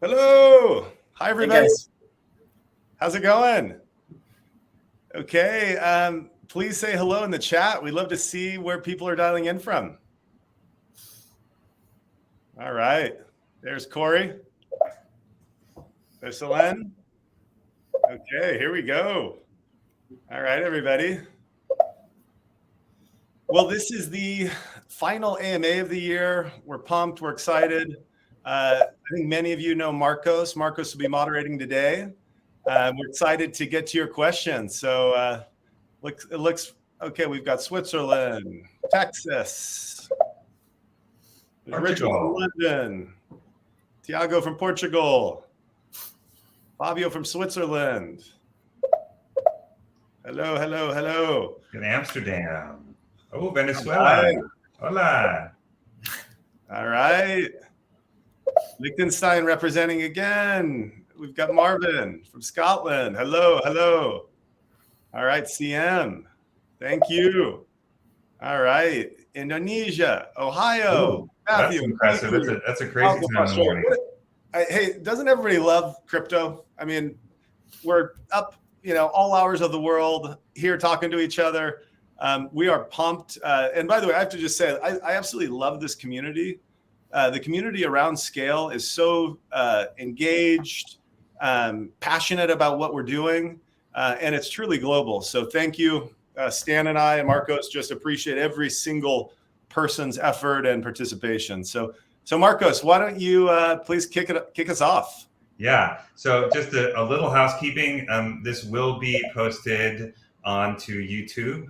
Hello. Hi, everybody. Hey guys. How's it going? Okay. Please say hello in the chat. We'd love to see where people are dialing in from. All right. There's Corey. There's Selene. Okay, here we go. All right, everybody. Well, this is the final AMA of the year. We're pumped. We're excited. I think many of you know Marcos. Marcos will be moderating today. We're excited to get to your questions. So it looks okay. We've got Switzerland, Texas, Richard from London, Tiago from Portugal, Fabio from Switzerland. Hello, hello, hello. In Amsterdam. Oh, Venezuela. Hi. Hola. All right. Liechtenstein representing again. We've got Marvin from Scotland. Hello, hello. All right, CM. Thank you. All right, Indonesia, Ohio. Ooh, Matthew. That's impressive. That's a crazy time in the morning. Hey, doesn't everybody love crypto? I mean, we're up, all hours of the world here talking to each other. We are pumped. And by the way, I have to just say, I absolutely love this community. The community around SKALE is so engaged, passionate about what we're doing, and it's truly global. So thank you. Stan and I and Marcos just appreciate every single person's effort and participation. So Marcos, why don't you please kick us off? Yeah. So just a little housekeeping. This will be posted onto YouTube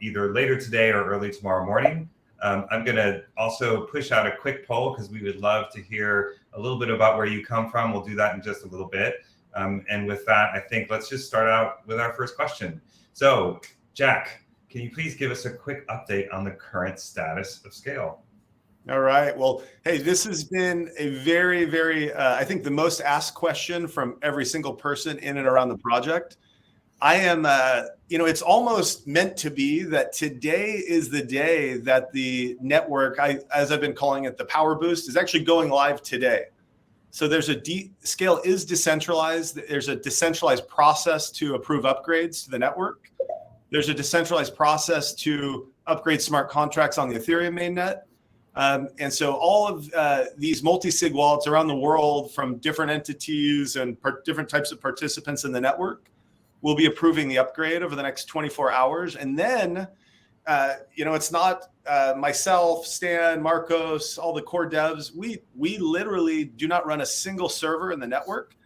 either later today or early tomorrow morning. I'm going to also push out a quick poll because we would love to hear a little bit about where you come from. We'll do that in just a little bit. And with that, I think let's just start out with our first question. So, Jack, can you please give us a quick update on the current status of SKALE? All right. Well, hey, this has been a very, very, I think the most asked question from every single person in and around the project. I am, it's almost meant to be that today is the day that the network, as I've been calling it, the power boost, is actually going live today. So there's SKALE is decentralized. There's a decentralized process to approve upgrades to the network. There's a decentralized process to upgrade smart contracts on the Ethereum mainnet. And so all of these multi-sig wallets around the world from different entities and different types of participants in the network will be approving the upgrade over the next 24 hours. And then, it's not myself, Stan, Marcos, all the core devs. We literally do not run a single server in the network.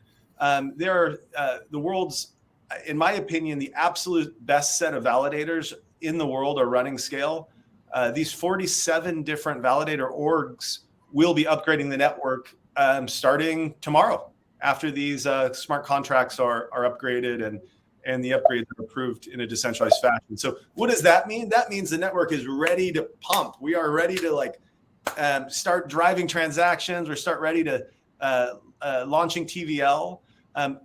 There are the world's, in my opinion, the absolute best set of validators in the world are running SKALE. These 47 different validator orgs will be upgrading the network starting tomorrow after these smart contracts are upgraded and the upgrades are approved in a decentralized fashion. So what does that mean? That means the network is ready to pump. We are ready to start driving transactions or start ready to launching TVL.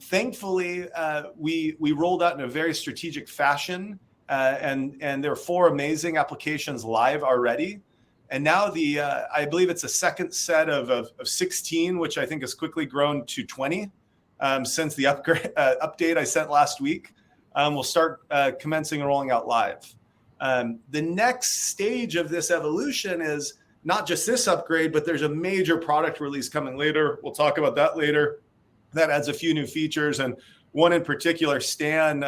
Thankfully, we rolled out in a very strategic fashion. And there are 4 amazing applications live already. And now I believe it's a second set of 16, which I think has quickly grown to 20 since the update I sent last week. We'll start commencing and rolling out live. The next stage of this evolution is not just this upgrade, but there's a major product release coming later. We'll talk about that later. That adds a few new features. And one in particular, Stan,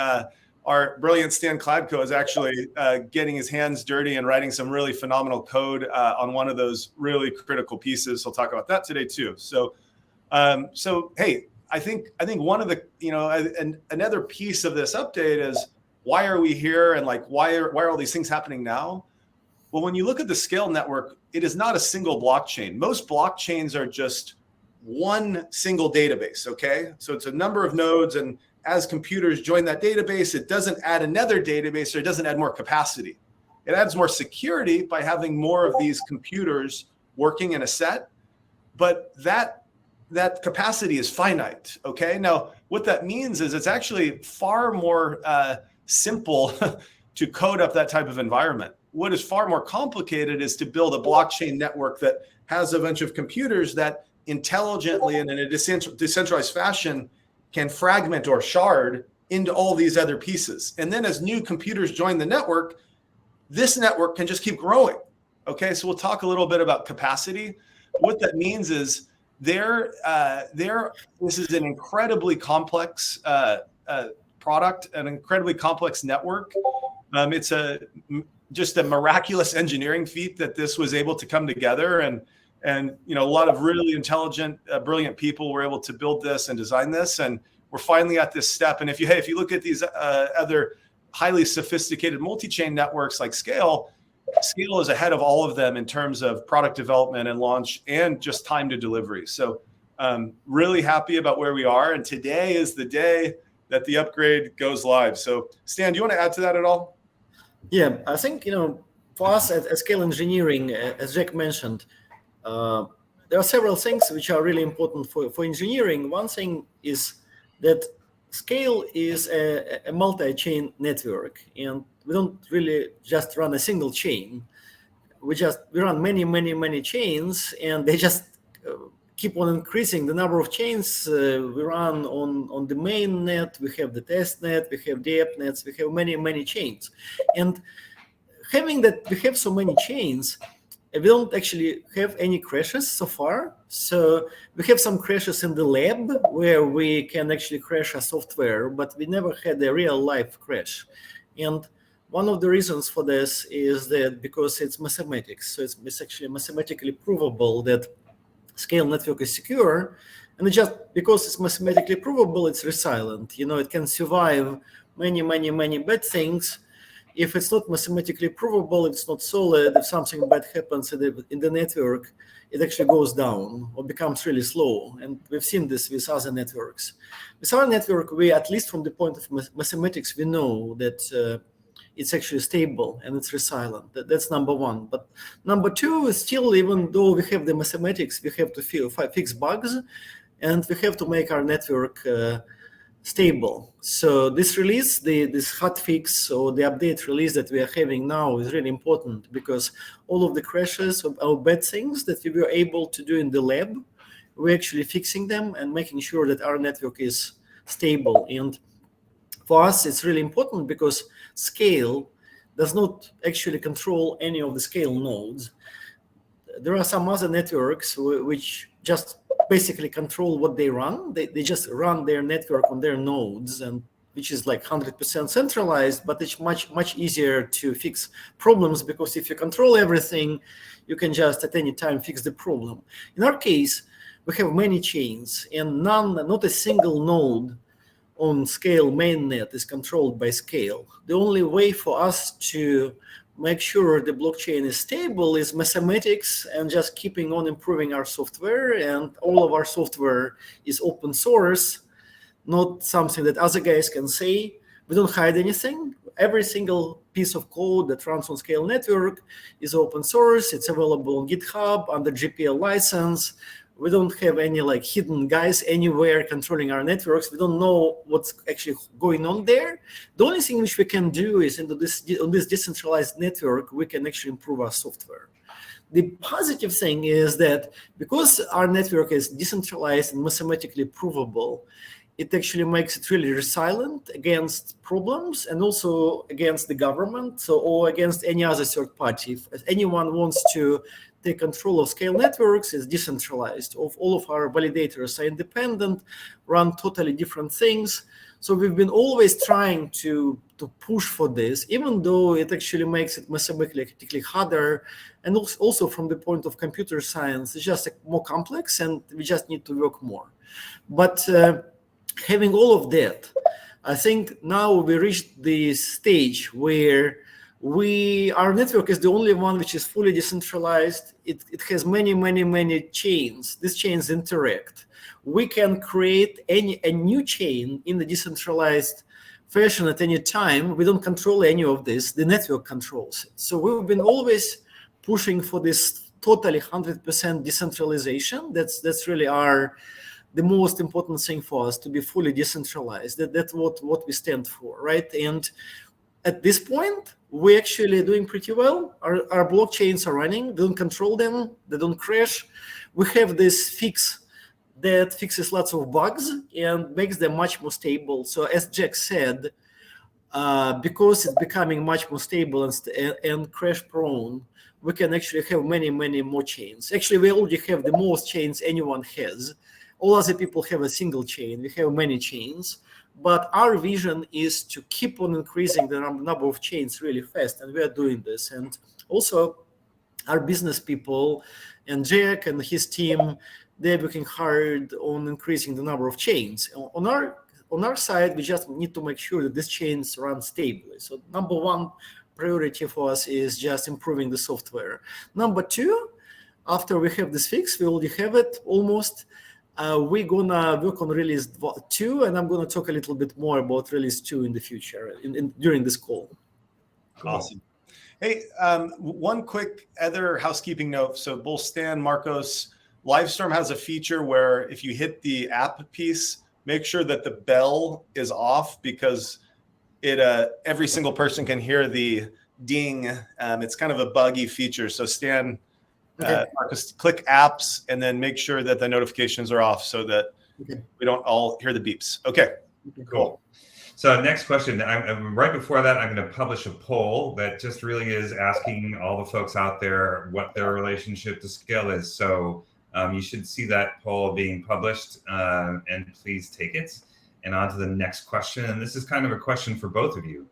our brilliant Stan Kladko is actually getting his hands dirty and writing some really phenomenal code on one of those really critical pieces. We'll talk about that today too. So hey, I think one of the another piece of this update is why are we here and why are all these things happening now? Well, when you look at the SKALE network, it is not a single blockchain. Most blockchains are just one single database. Okay, so it's a number of nodes and as computers join that database, it doesn't add another database or it doesn't add more capacity. It adds more security by having more of these computers working in a set, but that capacity is finite, okay? Now, what that means is it's actually far more simple to code up that type of environment. What is far more complicated is to build a blockchain network that has a bunch of computers that intelligently and in a decentralized fashion can fragment or shard into all these other pieces. And then as new computers join the network, this network can just keep growing. Okay, so we'll talk a little bit about capacity. What that means is this is an incredibly complex product, an incredibly complex network. It's just a miraculous engineering feat that this was able to come together, and a lot of really intelligent, brilliant people were able to build this and design this, and we're finally at this step. And if you look at these other highly sophisticated multi-chain networks like SKALE is ahead of all of them in terms of product development and launch and just time to delivery. So really happy about where we are. And today is the day that the upgrade goes live. So Stan, do you want to add to that at all? Yeah, I think, for us at SKALE Engineering, as Jack mentioned, there are several things which are really important for engineering. One thing is that SKALE is a multi-chain network, and we don't really just run a single chain. We run many chains, and they just keep on increasing the number of chains we run on the main net. We have the test net, we have the app nets, we have many chains. And having that, we have so many chains, we don't actually have any crashes so far. So we have some crashes in the lab where we can actually crash a software, but we never had a real life crash. And one of the reasons for this is that because it's mathematics. So it's actually mathematically provable that SKALE network is secure. And just because it's mathematically provable, it's resilient. It can survive many bad things. If it's not mathematically provable, it's not solid. If something bad happens in the network, it actually goes down or becomes really slow. And we've seen this with other networks. With our network, we, at least from the point of mathematics, we know that it's actually stable and it's resilient. That's number one. But number two is still, even though we have the mathematics, we have to fix bugs, and we have to make our network stable. So this release, this hotfix or the update release that we are having now is really important, because all of the crashes or bad things that we were able to do in the lab, we're actually fixing them and making sure that our network is stable. And for us, it's really important because SKALE does not actually control any of the SKALE nodes. There are some other networks which just basically control what they run. They just run their network on their nodes, and which is like 100% centralized, but it's much easier to fix problems, because if you control everything, you can just at any time fix the problem. In our case, we have many chains, and not a single node on SKALE mainnet is controlled by SKALE. The only way for us to make sure the blockchain is stable is mathematics and just keeping on improving our software. And all of our software is open source, not something that other guys can say. We don't hide anything. Every single piece of code that runs on SKALE network is open source. It's available on GitHub under GPL license. We don't have any hidden guys anywhere controlling our networks. We don't know what's actually going on there. The only thing which we can do is on this decentralized network, we can actually improve our software. The positive thing is that because our network is decentralized and mathematically provable, it actually makes it really resilient against problems and also against the government, or against any other third party. If anyone wants to take control of SKALE networks, is decentralized. All of our validators are independent, run totally different things. So we've been always trying to push for this, even though it actually makes it mathematically harder. And also from the point of computer science, it's just more complex, and we just need to work more. But having all of that, I think now we reached the stage where our network is the only one which is fully decentralized. It has many chains. These chains interact. We can create a new chain in the decentralized fashion at any time. We don't control any of this. The network controls it. So we've been always pushing for this totally 100% decentralization. That's really the most important thing for us, to be fully decentralized. That's what we stand for, right? And at this point, we're actually doing pretty well. Our blockchains are running. They don't control them. They don't crash. We have this fix that fixes lots of bugs and makes them much more stable. So as Jack said, because it's becoming much more stable and crash prone, we can actually have many more chains. Actually, we already have the most chains anyone has. All other people have a single chain. We have many chains. But our vision is to keep on increasing the number of chains really fast. And we are doing this. And also, our business people and Jack and his team, they're working hard on increasing the number of chains. On our side, we just need to make sure that these chains run stably. So number one priority for us is just improving the software. Number two, after we have this fix, we already have it almost. We're gonna work on release 2, and I'm gonna talk a little bit more about release 2 in the future during this call. Cool. Awesome. Hey, one quick other housekeeping note. So both Stan, Marcos, Livestorm has a feature where if you hit the app piece, make sure that the bell is off, because it every single person can hear the ding. It's kind of a buggy feature. So Stan, Marcus, click apps and then make sure that the notifications are off so that we don't all hear the beeps. Okay, cool. So next question, right before that, I'm going to publish a poll that just really is asking all the folks out there what their relationship to Scale is. So you should see that poll being published, and please take it. And on to the next question. And this is kind of a question for both of you.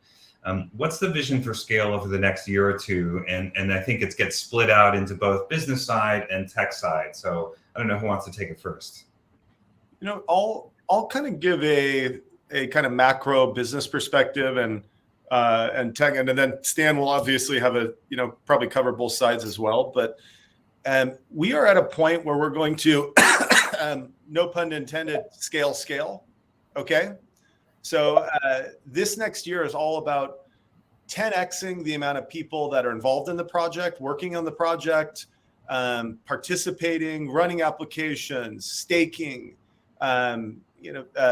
What's the vision for Scale over the next year or two? And I think it gets split out into both business side and tech side. So I don't know who wants to take it first. You know, I'll kind of give a kind of macro business perspective and tech, and then Stan will obviously have probably cover both sides as well. But we are at a point where we're going to, no pun intended, scale. Okay. So this next year is all about 10xing the amount of people that are involved in the project, working on the project, participating, running applications, staking,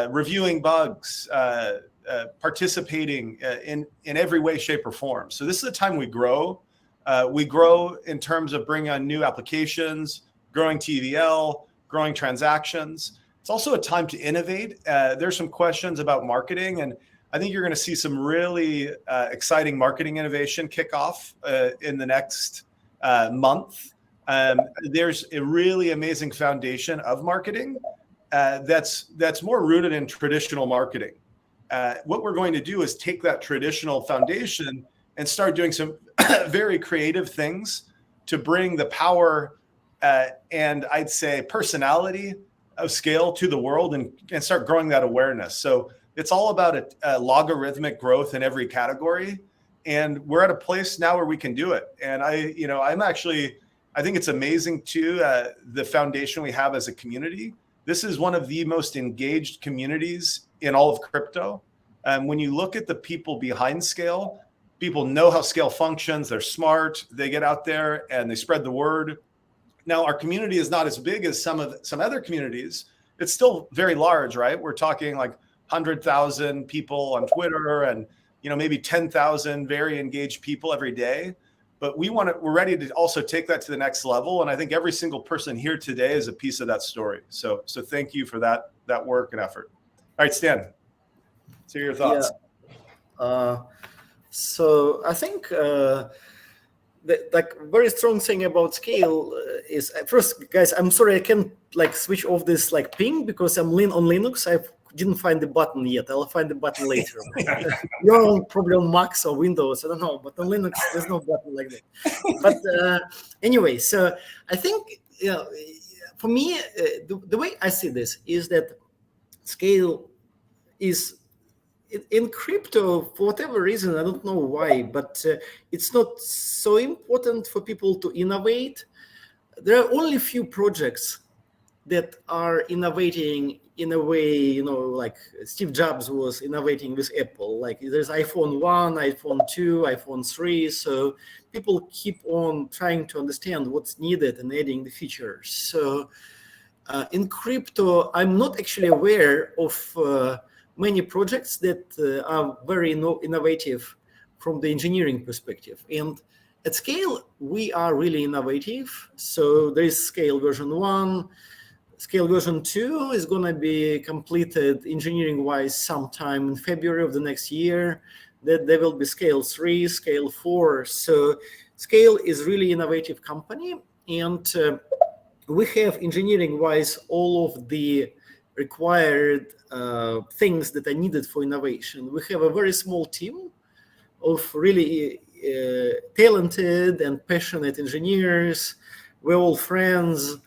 reviewing bugs, participating in every way, shape, or form. So this is the time we grow. We grow in terms of bringing on new applications, growing TVL, growing transactions. It's also a time to innovate. There's some questions about marketing, and I think you're going to see some really exciting marketing innovation kick off in the next month. There's a really amazing foundation of marketing that's more rooted in traditional marketing. What we're going to do is take that traditional foundation and start doing some very creative things to bring the power and I'd say personality of Scale to the world and start growing that awareness. So it's all about a logarithmic growth in every category. And we're at a place now where we can do it. And I think it's amazing too, the foundation we have as a community. This is one of the most engaged communities in all of crypto. When you look at the people behind Scale, people know how Scale functions. They're smart. They get out there and they spread the word. Now, our community is not as big as some other communities. It's still very large, right? We're talking like 100,000 people on Twitter and maybe 10,000 very engaged people every day. But we're ready to also take that to the next level. And I think every single person here today is a piece of that story. So thank you for that work and effort. All right, Stan, let's hear your thoughts. Yeah. So I think the very strong thing about Scale is, first, guys, I'm sorry I can't switch off this ping because I'm on Linux. I didn't find the button yet. I'll find the button later. You're probably on Mac or Windows, I don't know, but on Linux there's no button like that. But anyway, so I think for me the way I see this is that Scale is in crypto, for whatever reason, I don't know why, but it's not so important for people to innovate. There are only few projects that are innovating in a way, like Steve Jobs was innovating with Apple. Like there's iPhone 1, iPhone 2, iPhone 3. So people keep on trying to understand what's needed and adding the features. So in crypto, I'm not actually aware of many projects that are very innovative from the engineering perspective. And at SKALE, we are really innovative. So there is SKALE version 1. SKALE version 2 is going to be completed engineering-wise sometime in February of the next year. That there will be SKALE 3, SKALE 4. So SKALE is really innovative company, and we have engineering-wise all of the required things that are needed for innovation. We have a very small team of really talented and passionate engineers. We're all friends.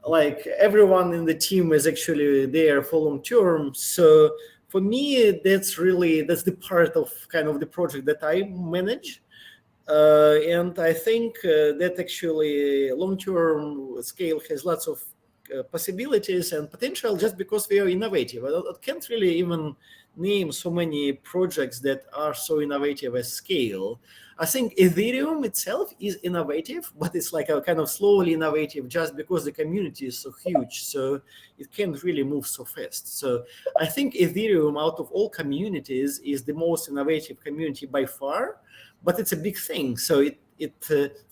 Like everyone in the team is actually there for long term. So for me, that's the part of kind of the project that I manage. And I think that actually long-term SKALE has lots of possibilities and potential just because we are innovative. I can't really even name so many projects that are so innovative as SKALE. I think Ethereum itself is innovative, but it's like a kind of slowly innovative just because the community is so huge. So it can't really move so fast. So I think Ethereum out of all communities is the most innovative community by far, but it's a big thing. So it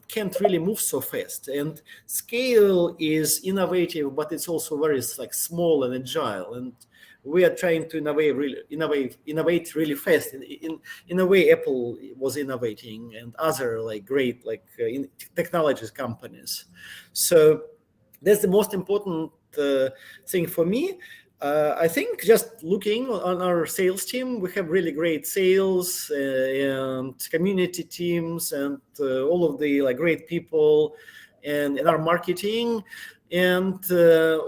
can't really move so fast. And SKALE is innovative, but it's also very like small and agile. And we are trying to innovate really fast. In a way, Apple was innovating and other like great technologies companies. So that's the most important thing for me. I think just looking on our sales team, we have really great sales and community teams and all of the like great people, and in our marketing. And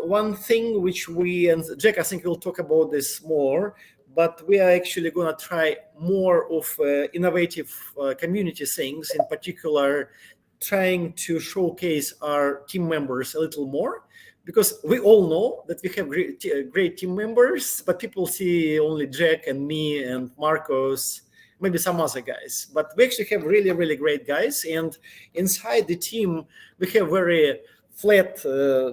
one thing which and Jack, I think we'll talk about this more, but we are actually going to try more of innovative community things, in particular, trying to showcase our team members a little more. Because we all know that we have great team members, but people see only Jack and me and Marcos, maybe some other guys. But we actually have really, really great guys. And inside the team, we have very flat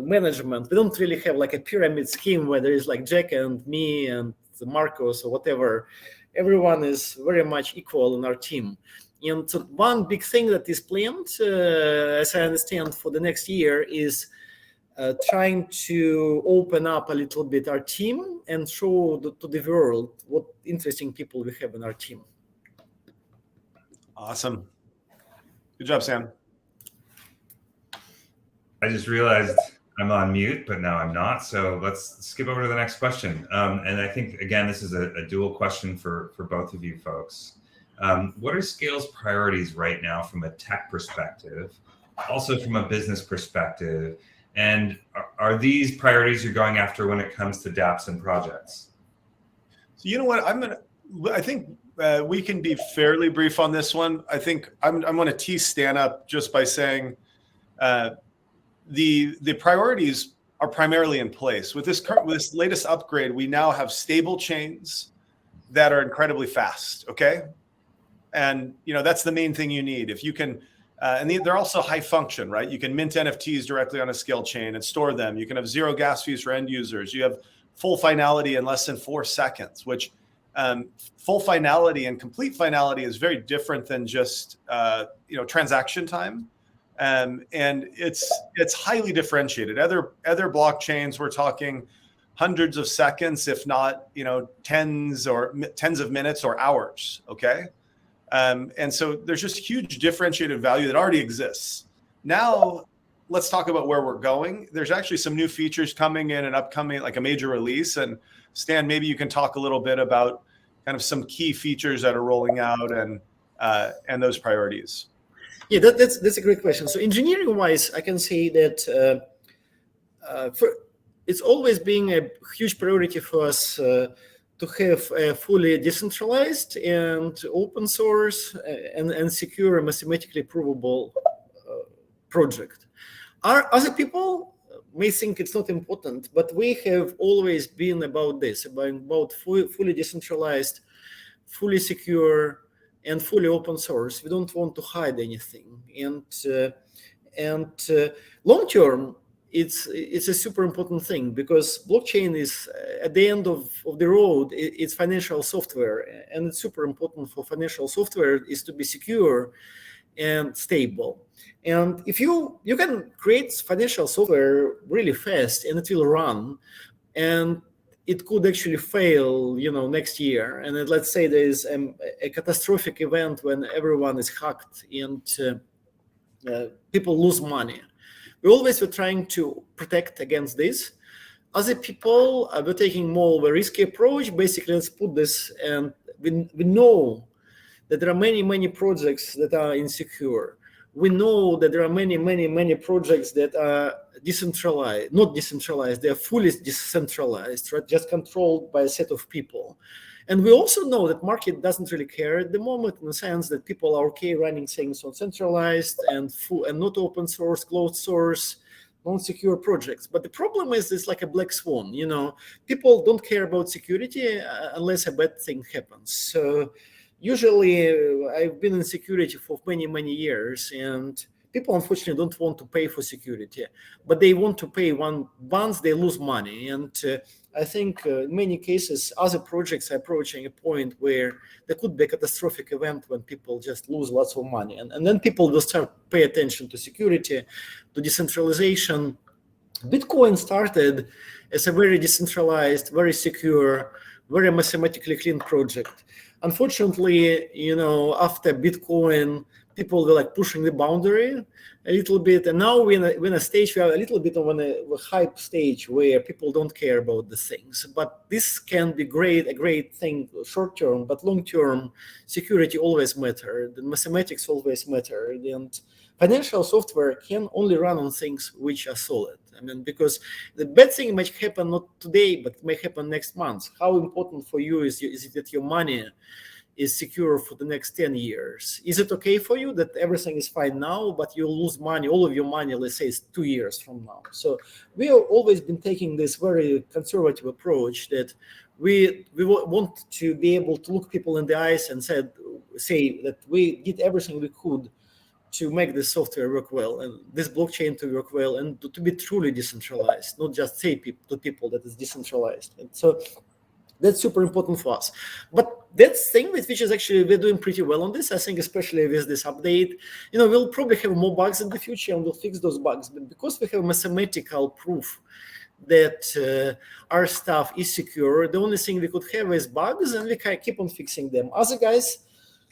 management. We don't really have like a pyramid scheme where there is like Jack and me and Marcos or whatever. Everyone is very much equal in our team. And so one big thing that is planned, as I understand, for the next year is trying to open up a little bit our team and show to the world what interesting people we have in our team. Awesome. Good job, Sam. I just realized I'm on mute, but now I'm not. So let's skip over to the next question. And I think, again, this is a dual question for both of you folks. What are SKALE's priorities right now from a tech perspective, also from a business perspective? And are these priorities you're going after when it comes to dApps and projects? So you know what, I think we can be fairly brief on this one. I think I'm going to tee Stan up just by saying the priorities are primarily in place. With this latest upgrade, we now have stable chains that are incredibly fast. Okay, and that's the main thing you need. If you can. And they're also high function, right? You can mint NFTs directly on a SKALE chain and store them. You can have zero gas fees for end users. You have full finality in less than 4 seconds, which full finality and complete finality is very different than just transaction time. And it's highly differentiated. Other blockchains, we're talking hundreds of seconds, if not tens of minutes or hours. Okay. And so there's just huge differentiated value that already exists. Now, let's talk about where we're going. There's actually some new features coming in an upcoming, like a major release. And Stan, maybe you can talk a little bit about kind of some key features that are rolling out and those priorities. Yeah, that's a great question. So engineering-wise, I can say that it's always been a huge priority for us to have a fully decentralized and open source and secure, mathematically provable project. Other people may think it's not important, but we have always been about this, about fully decentralized, fully secure, and fully open source. We don't want to hide anything. And long term, it's a super important thing, because blockchain is at the end of the road, it's financial software, and it's super important for financial software is to be secure and stable. And if you can create financial software really fast and it will run, and it could actually fail, next year. And then let's say there is a catastrophic event when everyone is hacked and people lose money. We always were trying to protect against this. Other people were taking more of a risky approach. Basically, let's put this, and we know that there are many projects that are insecure. We know that there are many projects that are decentralized, not decentralized, they are fully decentralized, right? Just controlled by a set of people. And we also know that market doesn't really care at the moment, in the sense that people are okay running things on centralized and full and not open source, closed source, non-secure projects. But the problem is it's like a black swan. People don't care about security unless a bad thing happens. So usually I've been in security for many years, and people unfortunately don't want to pay for security, but they want to pay once they lose money. And I think in many cases other projects are approaching a point where there could be a catastrophic event when people just lose lots of money, and then people will start pay attention to security, to decentralization. Bitcoin started as a very decentralized, very secure, very mathematically clean project. Unfortunately, after Bitcoin, people were like pushing the boundary a little bit, and now we're in a stage, we are a little bit of a hype stage where people don't care about the things. But this can be a great thing short term, but long term, security always mattered, the mathematics always mattered, and financial software can only run on things which are solid. I mean, because the bad thing might happen not today, but it may happen next month. How important for you is it that your money is secure for the next 10 years? Is it okay for you that everything is fine now, but you'll lose money, all of your money, let's say, is 2 years from now? So we have always been taking this very conservative approach that we want to be able to look people in the eyes and say that we did everything we could to make this software work well and this blockchain to work well and to be truly decentralized, not just say to people that it's decentralized. And so that's super important for us. But that thing which is actually we're doing pretty well on this, I think, especially with this update. We'll probably have more bugs in the future and we'll fix those bugs. But because we have mathematical proof that our stuff is secure, the only thing we could have is bugs, and we can keep on fixing them. Other guys,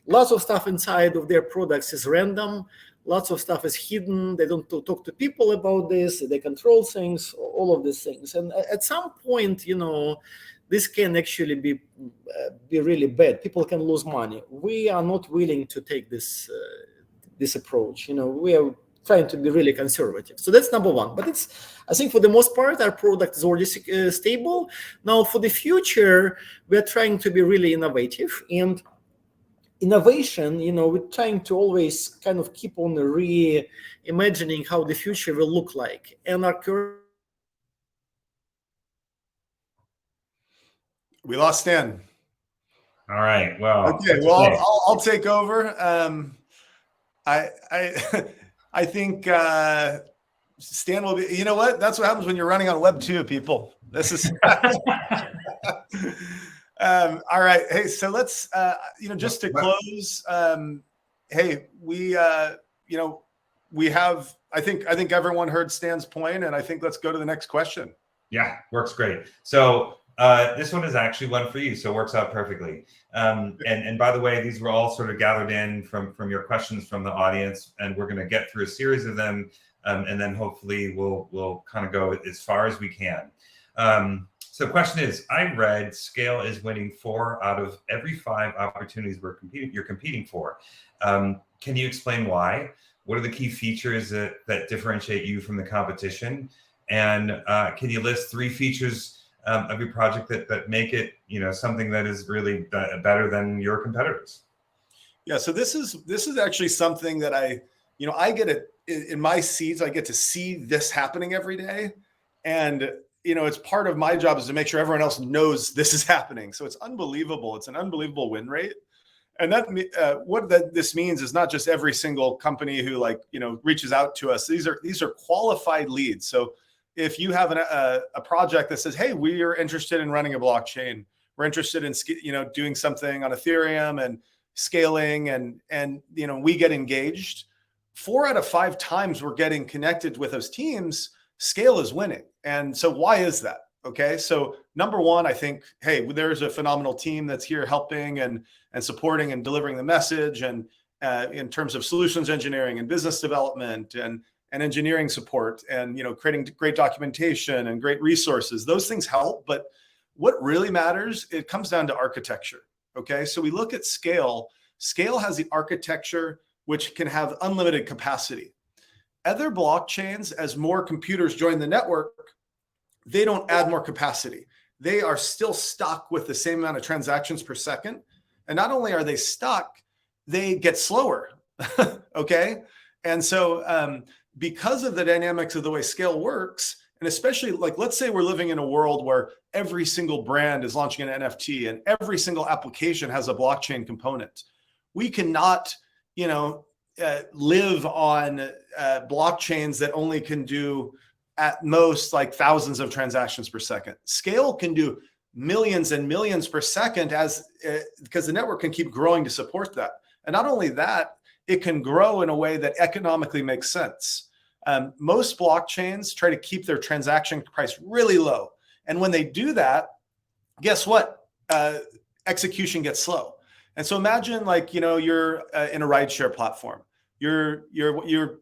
lots of stuff inside of their products is random. Lots of stuff is hidden. They don't talk to people about this. They control things, all of these things. And at some point, this can actually be really bad. People can lose money. We are not willing to take this approach. We are trying to be really conservative. So that's number one. But I think for the most part, our product is already stable. Now, for the future, we are trying to be really innovative. And innovation, we're trying to always kind of keep on reimagining how the future will look like. And our current... We lost Stan. All right. Well. Okay. Well, I'll take over. I think Stan will be. You know what? That's what happens when you're running on Web 2, people. This is. All right. Hey, so let's. Just to close. Hey, we have. I think everyone heard Stan's point, and I think let's go to the next question. Yeah, works great. So. This one is actually one for you, so it works out perfectly. And by the way, these were all sort of gathered in from your questions from the audience, and we're going to get through a series of them, and then hopefully we'll kind of go as far as we can. So the question is, I read SKALE is winning 4 out of every 5 opportunities you're competing for. Can you explain why? What are the key features that differentiate you from the competition? And can you list 3 features of your project that make it, something that is really better than your competitors? Yeah. So this is actually something that I get it in my seats. I get to see this happening every day, and it's part of my job is to make sure everyone else knows this is happening. So it's unbelievable. It's an unbelievable win rate, and this means is not just every single company who reaches out to us. These are qualified leads. So if you have a project that says, hey, we are interested in running a blockchain, we're interested in doing something on Ethereum and scaling, and we get engaged, 4 out of 5 times we're getting connected with those teams, SKALE is winning. And so why is that? Okay, so number one, I think, hey, there's a phenomenal team that's here helping and supporting and delivering the message, and in terms of solutions engineering and business development and engineering support, and creating great documentation and great resources. Those things help, but what really matters, it comes down to architecture. Okay, so we look at SKALE. SKALE has the architecture which can have unlimited capacity. Other blockchains, as more computers join the network, they don't add more capacity. They are still stuck with the same amount of transactions per second. And not only are they stuck, they get slower. Okay. And so because of the dynamics of the way SKALE works, and especially like, let's say we're living in a world where every single brand is launching an NFT and every single application has a blockchain component. We cannot, live on blockchains that only can do at most like thousands of transactions per second. SKALE can do millions and millions per second because the network can keep growing to support that. And not only that, it can grow in a way that economically makes sense. Most blockchains try to keep their transaction price really low. And when they do that, guess what? Execution gets slow. And so imagine you're in a rideshare platform. You're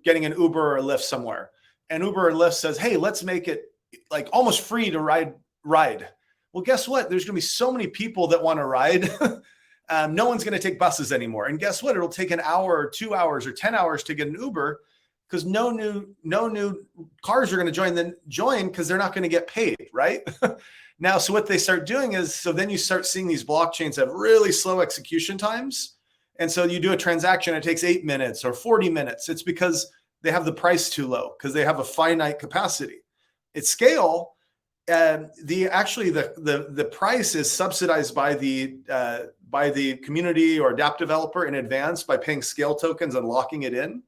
getting an Uber or a Lyft somewhere. And Uber or Lyft says, hey, let's make it like almost free to ride. Well, guess what? There's going to be so many people that want to ride. No one's going to take buses anymore. And guess what? It'll take an hour or 2 hours or 10 hours to get an Uber, because no new cars are going to join because they're not going to get paid, right? Now, so what they start doing is, so then you start seeing these blockchains have really slow execution times. And so you do a transaction, it takes 8 minutes or 40 minutes. It's because they have the price too low, because they have a finite capacity. At SKALE, the price is subsidized by the community or app developer in advance by paying SKALE tokens and locking it in.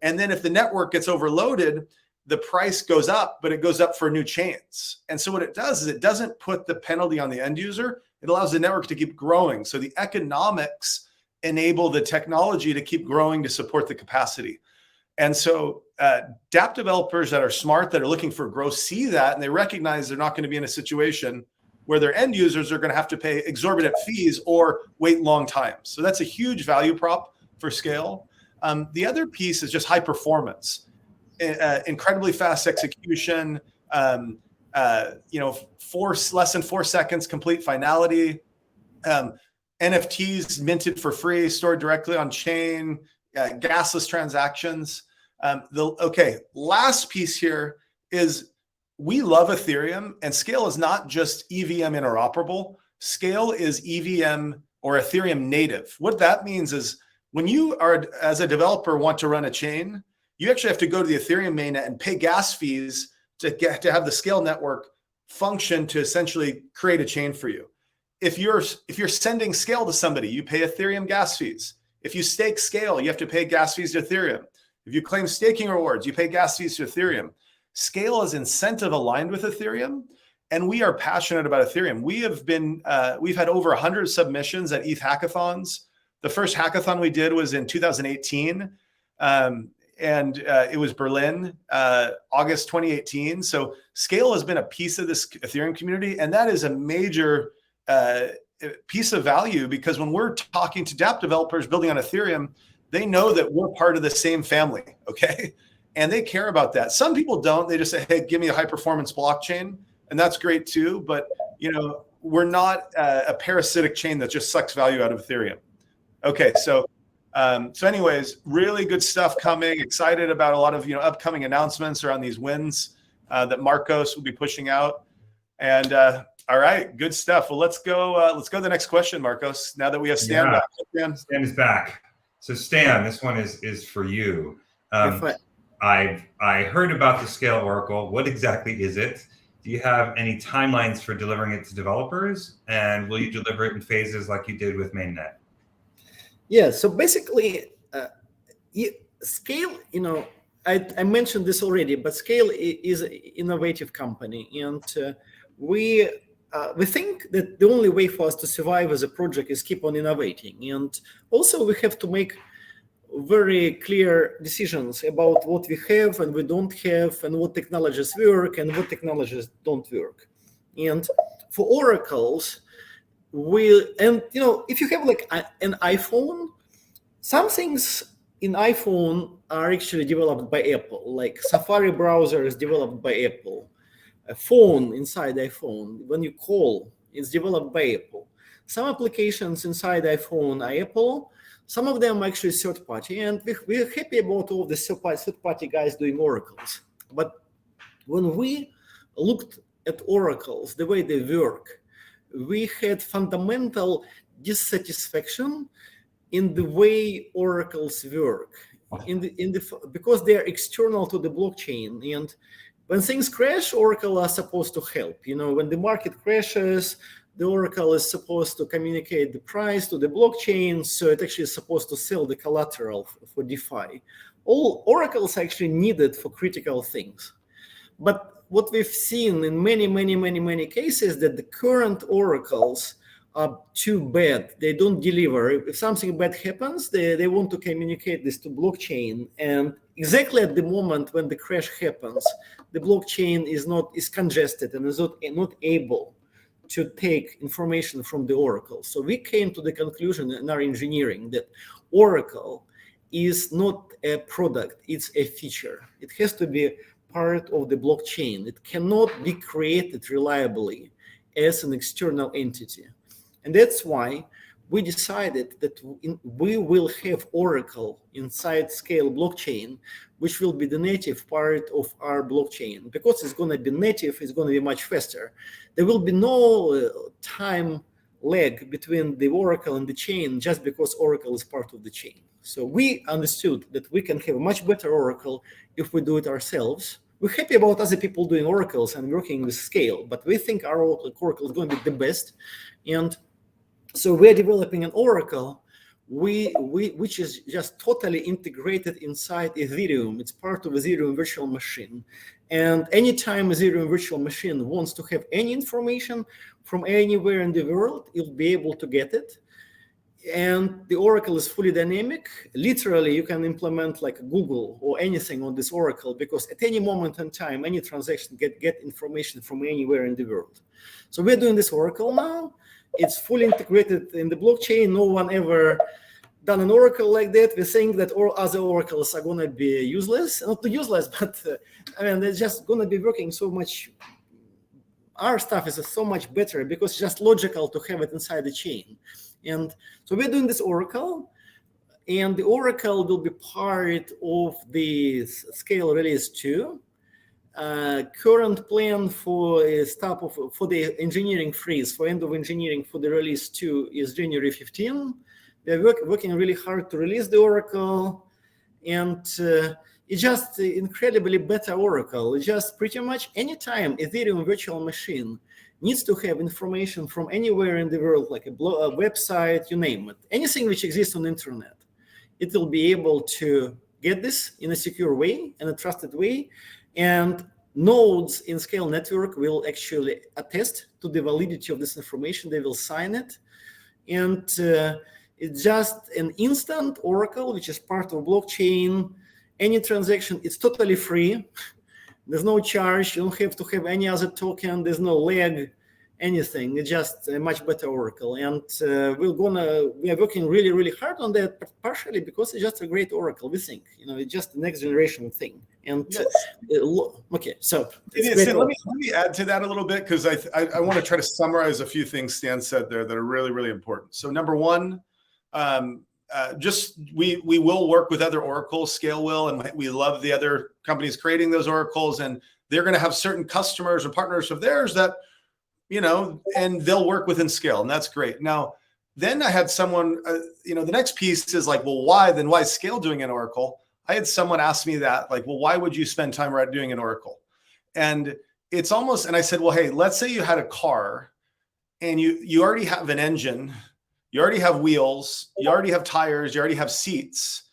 And then if the network gets overloaded, the price goes up, but it goes up for new chains. And so what it does is it doesn't put the penalty on the end user. It allows the network to keep growing. So the economics enable the technology to keep growing to support the capacity. And so dApp developers that are smart, that are looking for growth, see that, and they recognize they're not going to be in a situation where their end users are going to have to pay exorbitant fees or wait long times. So that's a huge value prop for SKALE. The other piece is just high performance, incredibly fast execution, less than 4 seconds complete finality, NFTs minted for free, stored directly on chain, gasless transactions. Last piece here is we love Ethereum, and SKALE is not just EVM interoperable. SKALE is EVM or Ethereum native. What that means is when you are, as a developer, want to run a chain, you actually have to go to the Ethereum mainnet and pay gas fees to have the SKALE network function to essentially create a chain for you. If you're sending SKALE to somebody, you pay Ethereum gas fees. If you stake SKALE, you have to pay gas fees to Ethereum. If you claim staking rewards, you pay gas fees to Ethereum. SKALE is incentive aligned with Ethereum, and we are passionate about Ethereum. We've had over 100 submissions at ETH hackathons. The first hackathon we did was in 2018, and it was Berlin, August 2018. So SKALE has been a piece of this Ethereum community, and that is a major piece of value, because when we're talking to dApp developers building on Ethereum, they know that we're part of the same family, okay? And they care about that. Some people don't. They just say, hey, give me a high performance blockchain, and that's great too. But we're not a parasitic chain that just sucks value out of Ethereum. Okay, so anyways, really good stuff coming. Excited about a lot of upcoming announcements around these wins that Marcos will be pushing out. And all right, good stuff. Well, let's go to the next question, Marcos. Now that we have Stan back. Stan is back. So Stan, this one is for you. I heard about the SKALE Oracle. What exactly is it? Do you have any timelines for delivering it to developers? And will you deliver it in phases like you did with mainnet? Yeah, so basically, SKALE, I mentioned this already, but SKALE is an innovative company, and we think that the only way for us to survive as a project is keep on innovating. And also we have to make very clear decisions about what we have and we don't have, and what technologies work and what technologies don't work. And for oracles, if you have like an iPhone, some things in iPhone are actually developed by Apple, like Safari browser is developed by Apple. A phone inside iPhone, when you call, it's developed by Apple. Some applications inside iPhone are Apple. Some of them are actually third party, and we're happy about all the third party guys doing oracles. But when we looked at oracles, the way they work, we had fundamental dissatisfaction in the way oracles work, because they're external to the blockchain. And when things crash, Oracle are supposed to help. When the market crashes, the Oracle is supposed to communicate the price to the blockchain, so it actually is supposed to sell the collateral for DeFi. All oracles are actually needed for critical things. But what we've seen in many cases, that the current oracles are too bad. They don't deliver. If something bad happens, they want to communicate this to blockchain. And exactly at the moment when the crash happens, the blockchain is congested and is not able to take information from the oracle. So we came to the conclusion in our engineering that Oracle is not a product, it's a feature. It has to be part of the blockchain. It cannot be created reliably as an external entity. And that's why we decided that we will have Oracle inside SKALE blockchain, which will be the native part of our blockchain. Because it's going to be native, it's going to be much faster. There will be no time lag between the Oracle and the chain just because Oracle is part of the chain. So we understood that we can have a much better Oracle if we do it ourselves. We're happy about other people doing oracles and working with SKALE, but we think our Oracle is going to be the best. And so we're developing an oracle which is just totally integrated inside Ethereum. It's part of Ethereum virtual machine. And anytime Ethereum virtual machine wants to have any information from anywhere in the world, it'll be able to get it. And the oracle is fully dynamic. Literally, you can implement like Google or anything on this oracle, because at any moment in time, any transaction get information from anywhere in the world. So we're doing this oracle now. It's fully integrated in the blockchain. No one ever done an oracle like that. We think that all other oracles are going to be useless. Not useless, but they're just going to be working so much. Our stuff is so much better because it's just logical to have it inside the chain. And so we're doing this oracle, and the oracle will be part of the SKALE release 2. Current plan for the engineering freeze, for end of engineering for the release 2 is January 15. We're working really hard to release the oracle, and it's just incredibly better oracle. It's just pretty much anytime Ethereum virtual machine needs to have information from anywhere in the world, like a website, you name it, anything which exists on the internet, it will be able to get this in a secure way, in a trusted way. And nodes in SKALE network will actually attest to the validity of this information. They will sign it. And it's just an instant oracle, which is part of blockchain. Any transaction, it's totally free. There's no charge. You don't have to have any other token. There's no lag, anything. It's just a much better oracle. And we are working really, really hard on that, partially because it's just a great oracle, we think. It's just the next generation thing. And yes. Okay, so let me add to that a little bit, because I want to try to summarize a few things Stan said there that are really, really important. So number one, we will work with other oracles, SKALE will, and we love the other companies creating those oracles, and they're going to have certain customers or partners of theirs that, and they'll work within SKALE, and that's great. Now, then I had someone, the next piece is like, well, why is SKALE doing an oracle? I had someone ask me that, like, well, why would you spend time doing an oracle? And it's almost, and I said, well, hey, let's say you had a car and you already have an engine, you already have wheels, you already have tires, you already have seats.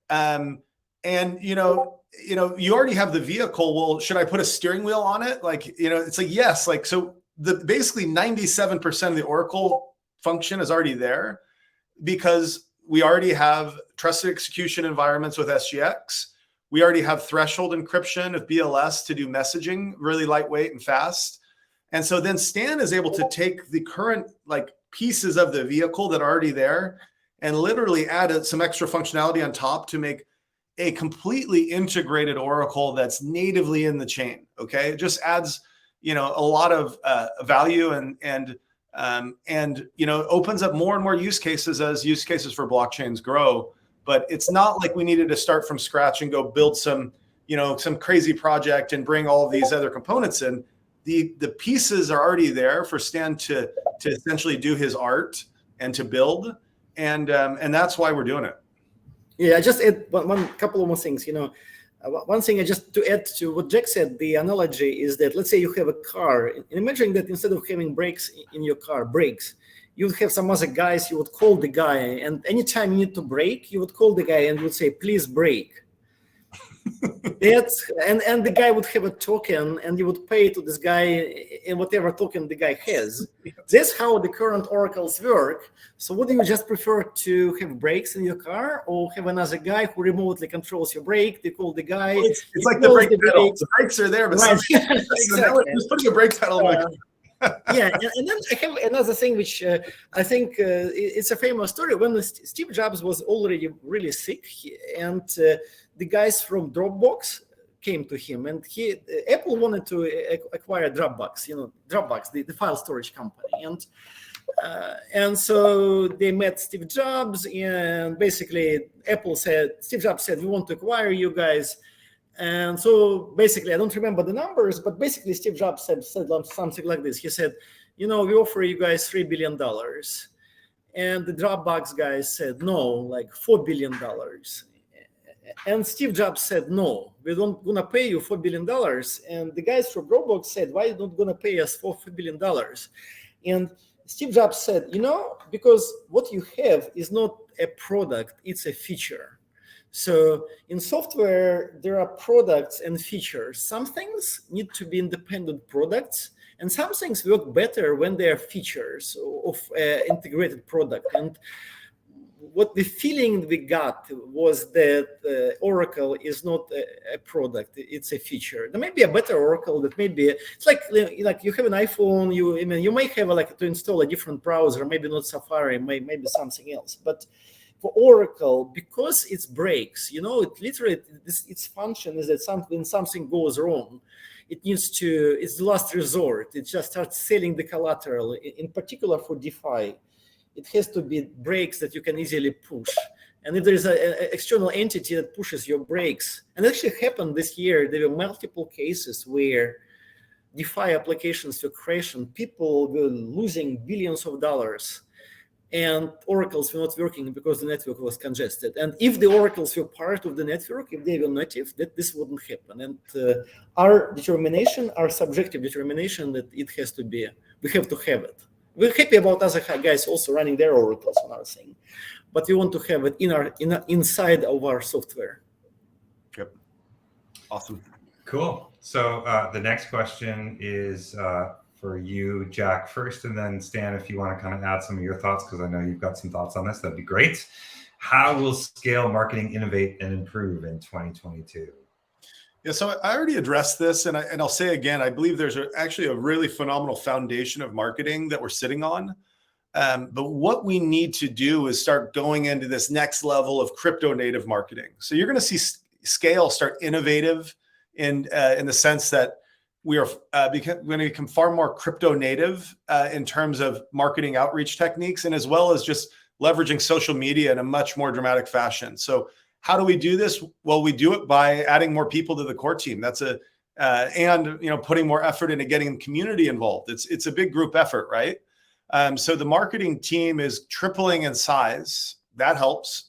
And, you already have the vehicle. Well, should I put a steering wheel on it? Like, it's like, yes, like, so basically 97% of the Oracle function is already there because we already have trusted execution environments with SGX. We already have threshold encryption of BLS to do messaging, really lightweight and fast. And so then Stan is able to take the current like pieces of the vehicle that are already there and literally add some extra functionality on top to make a completely integrated Oracle that's natively in the chain. Okay, it just adds a lot of value and opens up more and more use cases as use cases for blockchains grow. But it's not like we needed to start from scratch and go build some crazy project and bring all of these other components in. The pieces are already there for Stan to essentially do his art and to build, and that's why we're doing it. Yeah, I just add one couple of more things. One thing I just to add to what Jack said, the analogy is that let's say you have a car, and imagine that instead of having brakes in your car, you would have some other guys. You would call the guy, and anytime you need to brake, you would call the guy and would say, "Please brake." And the guy would have a token, and you would pay to this guy in whatever token the guy has. That's how the current oracles work. So would you just prefer to have brakes in your car, or have another guy who remotely controls your brake? They call the guy. Well, it's like the brake pedal. The brakes are there, but right. Exactly. Just putting a brake pedal in the yeah, and then I have another thing which I think it's a famous story. When Steve Jobs was already really sick, and the guys from Dropbox came to him, and Apple wanted to acquire Dropbox, Dropbox, the file storage company, and so they met Steve Jobs, and basically Steve Jobs said, "We want to acquire you guys." And so basically, I don't remember the numbers, but basically Steve Jobs said something like this. He said, we offer you guys $3 billion. And the Dropbox guys said, no, like $4 billion. And Steve Jobs said, no, we're not going to pay you $4 billion. And the guys from Dropbox said, why are you not going to pay us $4 billion? And Steve Jobs said, because what you have is not a product, it's a feature. So in software, there are products and features. Some things need to be independent products, and some things work better when they are features of integrated product. And what the feeling we got was that Oracle is not a product; it's a feature. There may be a better Oracle that may be. It's like you have an iPhone. You may have to install a different browser, maybe not Safari, maybe something else, but for Oracle, because it breaks, it literally, its function is that when something goes wrong, it's the last resort. It just starts selling the collateral. In particular for DeFi, it has to be breaks that you can easily push. And if there is an external entity that pushes your breaks, and it actually happened this year, there were multiple cases where DeFi applications were crashing, people were losing billions of dollars. And oracles were not working because the network was congested. And if the oracles were part of the network, if they were native, this wouldn't happen. And our subjective determination that it has to be, we have to have it. We're happy about other guys also running their oracles on our thing, but we want to have it inside of our software. Yep. Awesome. Cool. So the next question is for you, Jack, first, and then Stan, if you want to kind of add some of your thoughts, because I know you've got some thoughts on this, that'd be great. How will Scale marketing innovate and improve in 2022? Yeah, so I already addressed this, and I'll say again, I believe there's actually a really phenomenal foundation of marketing that we're sitting on. But what we need to do is start going into this next level of crypto native marketing. So you're going to see Scale start innovative in the sense that we are going to become far more crypto native in terms of marketing outreach techniques, and as well as just leveraging social media in a much more dramatic fashion. So how do we do this? Well, we do it by adding more people to the core team. And putting more effort into getting the community involved. It's a big group effort, right? So the marketing team is tripling in size. That helps.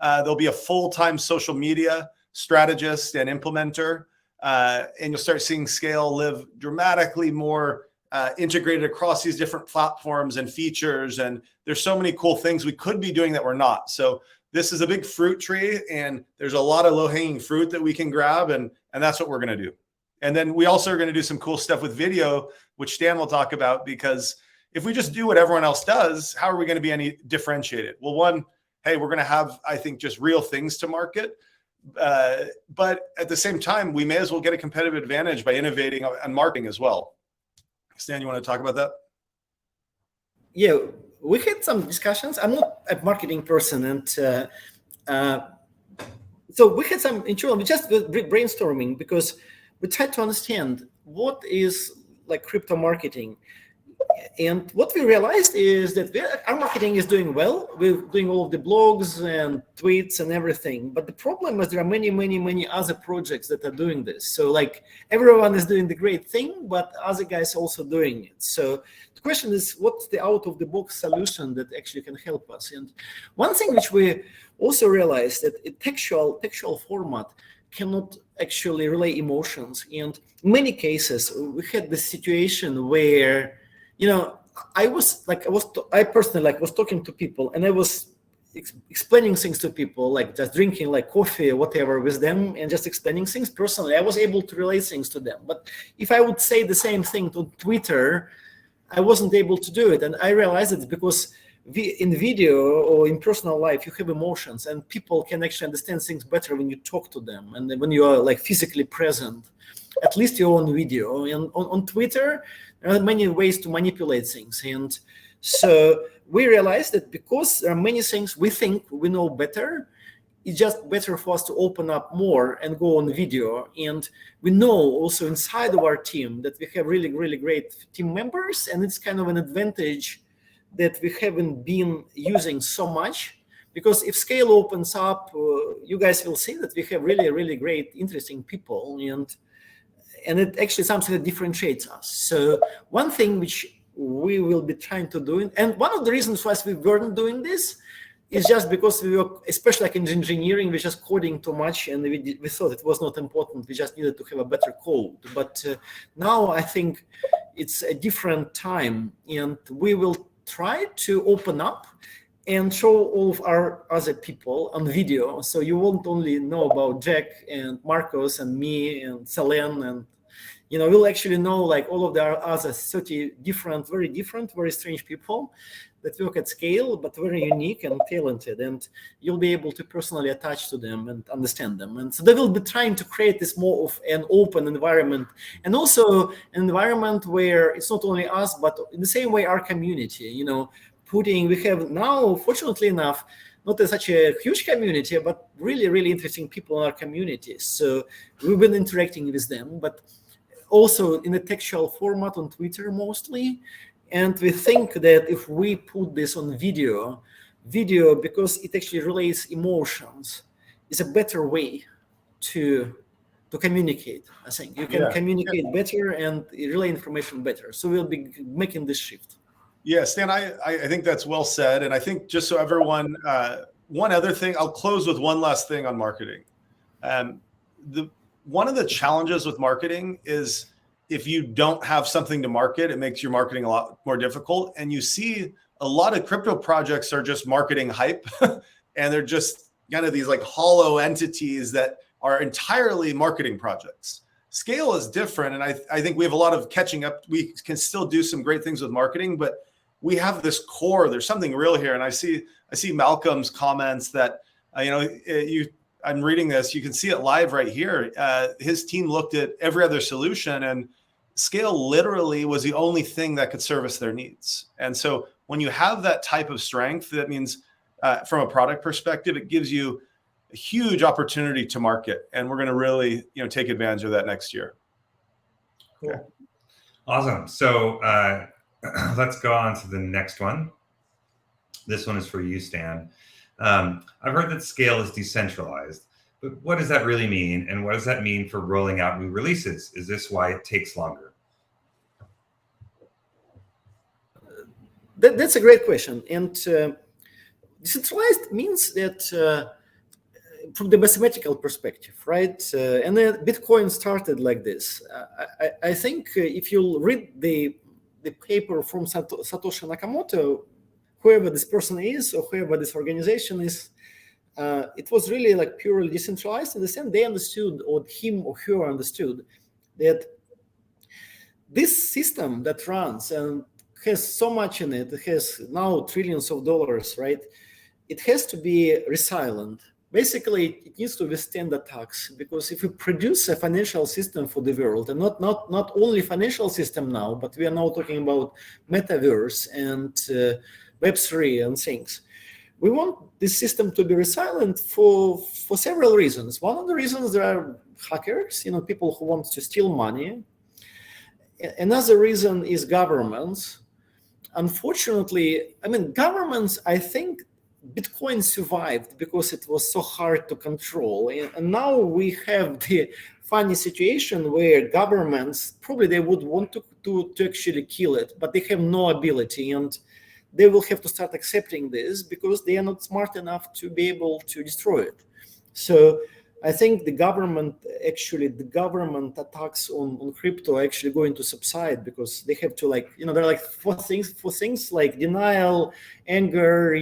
There'll be a full-time social media strategist and implementer. And you'll start seeing Scale live dramatically more integrated across these different platforms and features. And there's so many cool things we could be doing that we're not. So this is a big fruit tree, and there's a lot of low-hanging fruit that we can grab, and that's what we're going to do. And then we also are going to do some cool stuff with video, which Stan will talk about, because if we just do what everyone else does, how are we going to be any differentiated? Well, one, hey, we're going to have, I think, just real things to market. But at the same time, we may as well get a competitive advantage by innovating on marketing as well. Stan, you want to talk about that? Yeah, we had some discussions. I'm not a marketing person, and so we had some internal, we just brainstorming, because we tried to understand what is like crypto marketing. And what we realized is that our marketing is doing well. We're doing all of the blogs and tweets and everything. But the problem is there are many other projects that are doing this. So like everyone is doing the great thing, but other guys also doing it. So the question is, what's the out-of-the-box solution that actually can help us? And one thing which we also realized, that a textual format cannot actually relay emotions. And in many cases, we had this situation where, you know, I personally was talking to people, and I was explaining things to people, like just drinking like coffee or whatever with them and just explaining things personally. I was able to relay things to them. But if I would say the same thing to Twitter, I wasn't able to do it. And I realized it's because in video or in personal life, you have emotions, and people can actually understand things better when you talk to them and when you are like physically present. At least you're on video. And on Twitter, there are many ways to manipulate things. And so we realized that because there are many things we think we know better, it's just better for us to open up more and go on video. And we know also inside of our team that we have really great team members, and it's kind of an advantage that we haven't been using so much. Because if SKALE opens up, you guys will see that we have really great, interesting people, and it actually something that differentiates us. So one thing which we will be trying to do, and one of the reasons why we weren't doing this is just because we were, especially like in engineering, we're just coding too much, and we thought it was not important. We just needed to have a better code. But now I think it's a different time, and we will try to open up and show all of our other people on video. So you won't only know about Jack and Marcos and me and Selen, and we'll actually know like all of the other 30 very strange people that work at SKALE, but very unique and talented. And you'll be able to personally attach to them and understand them. And so they will be trying to create this more of an open environment, and also an environment where it's not only us, but in the same way our community, we have now, fortunately enough, not such a huge community, but really interesting people in our community. So we've been interacting with them, but also in a textual format on Twitter mostly. And we think that if we put this on video, because it actually relays emotions, is a better way to communicate. I think you can communicate better and relay information better. So we'll be making this shift. Yeah, Stan, I think that's well said. And I think just so everyone, one other thing, I'll close with one last thing on marketing. One of the challenges with marketing is if you don't have something to market, it makes your marketing a lot more difficult. And you see a lot of crypto projects are just marketing hype, and they're just kind of these like hollow entities that are entirely marketing projects. SKALE is different, and I think we have a lot of catching up. We can still do some great things with marketing, but we have this core. There's something real here, and I see Malcolm's comments that I'm reading this. You can see it live right here. His team looked at every other solution, and SKALE literally was the only thing that could service their needs. And so when you have that type of strength, that means from a product perspective, it gives you a huge opportunity to market. And we're going to really take advantage of that next year. Cool. Okay. Awesome. So let's go on to the next one. This one is for you, Stan. I've heard that SKALE is decentralized, but what does that really mean? And what does that mean for rolling out new releases? Is this why it takes longer? That's a great question. And decentralized means that from the mathematical perspective, right? And then Bitcoin started like this. I think if you read the paper from Satoshi Nakamoto, whoever this person is or whoever this organization is, it was really like purely decentralized in the sense they understood, or him or her understood, that this system that runs and has so much in it, it has now trillions of dollars, right? It has to be resilient. Basically, it needs to withstand attacks, because if we produce a financial system for the world, and not only financial system now, but we are now talking about metaverse and Web3 and things. We want this system to be resilient for several reasons. One of the reasons, there are hackers, people who want to steal money. Another reason is governments. Unfortunately, governments, I think Bitcoin survived because it was so hard to control. And now we have the funny situation where governments, probably they would want to actually kill it, but they have no ability. And they will have to start accepting this because they are not smart enough to be able to destroy it. So I think the government attacks on crypto are actually going to subside, because they have to they're like for things like denial, anger,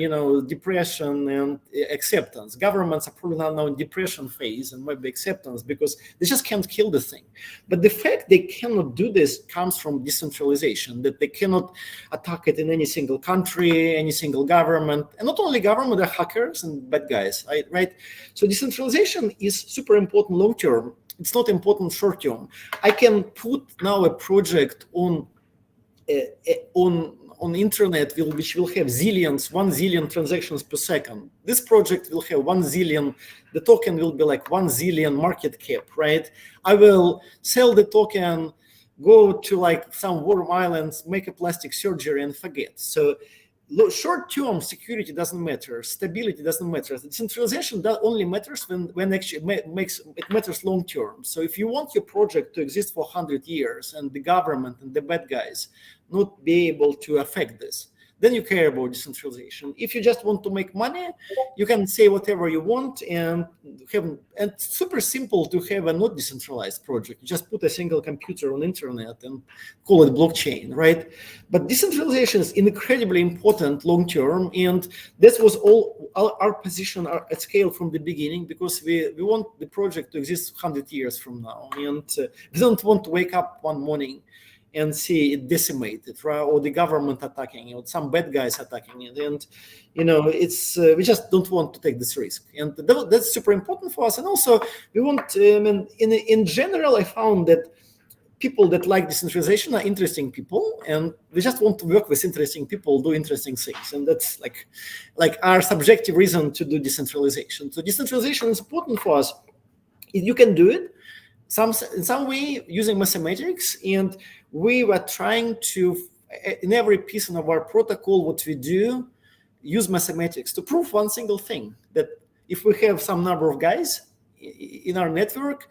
depression and acceptance. Governments are probably now in depression phase and maybe acceptance, because they just can't kill the thing. But the fact they cannot do this comes from decentralization, that they cannot attack it in any single country, any single government, and not only government, they're hackers and bad guys, right? So decentralization is super important long term. It's not important short term. I can put now a project on internet which will have 1 zillion transactions per second. This project will have 1 zillion. The token will be like 1 zillion market cap, right? I will sell the token, go to some warm islands, make a plastic surgery and forget. So short-term security doesn't matter, stability doesn't matter. Decentralization only matters when actually it matters long-term. So if you want your project to exist for 100 years and the government and the bad guys not be able to affect this, then you care about decentralization. If you just want to make money, you can say whatever you want, and it's super simple to have a not decentralized project. You just put a single computer on internet and call it blockchain, right? But decentralization is incredibly important long term, and this was all our position at Scale from the beginning, because we want the project to exist 100 years from now, and we don't want to wake up one morning and see it decimated, right? Or the government attacking it, or some bad guys attacking it. And, it's we just don't want to take this risk. And that's super important for us. And also, we want, in general, I found that people that like decentralization are interesting people, and we just want to work with interesting people, do interesting things. And that's like our subjective reason to do decentralization. So decentralization is important for us. You can do it in some way using mathematics, and we were trying to, in every piece of our protocol, what we do, use mathematics to prove one single thing, that if we have some number of guys in our network,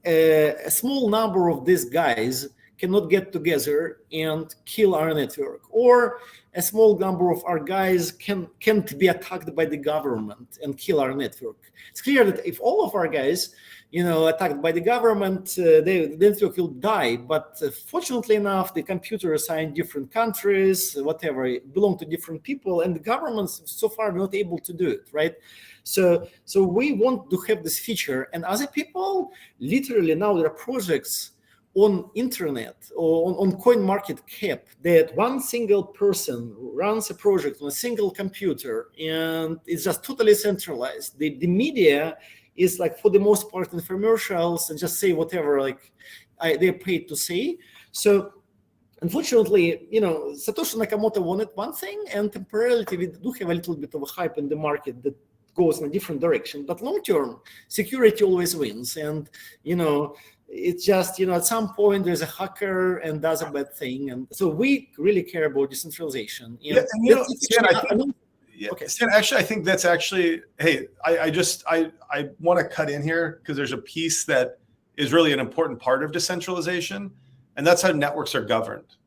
a small number of these guys cannot get together and kill our network, or a small number of our guys can't be attacked by the government and kill our network. It's clear that if all of our guys attacked by the government, the network will die. But fortunately enough, the computers are in different countries, whatever, belong to different people, and the governments so far are not able to do it, right? So we want to have this feature. And other people, literally now there are projects on internet or on CoinMarketCap that one single person runs a project on a single computer, and it's just totally centralized. The media is for the most part infomercials and just say whatever they're paid to say. So unfortunately, Satoshi Nakamoto wanted one thing, and temporarily we do have a little bit of a hype in the market that goes in a different direction. But long term, security always wins. And it's just, at some point there's a hacker and does a bad thing. And so we really care about decentralization. Stan, actually, I think that's actually, hey, I want to cut in here because there's a piece that is really an important part of decentralization, and that's how networks are governed.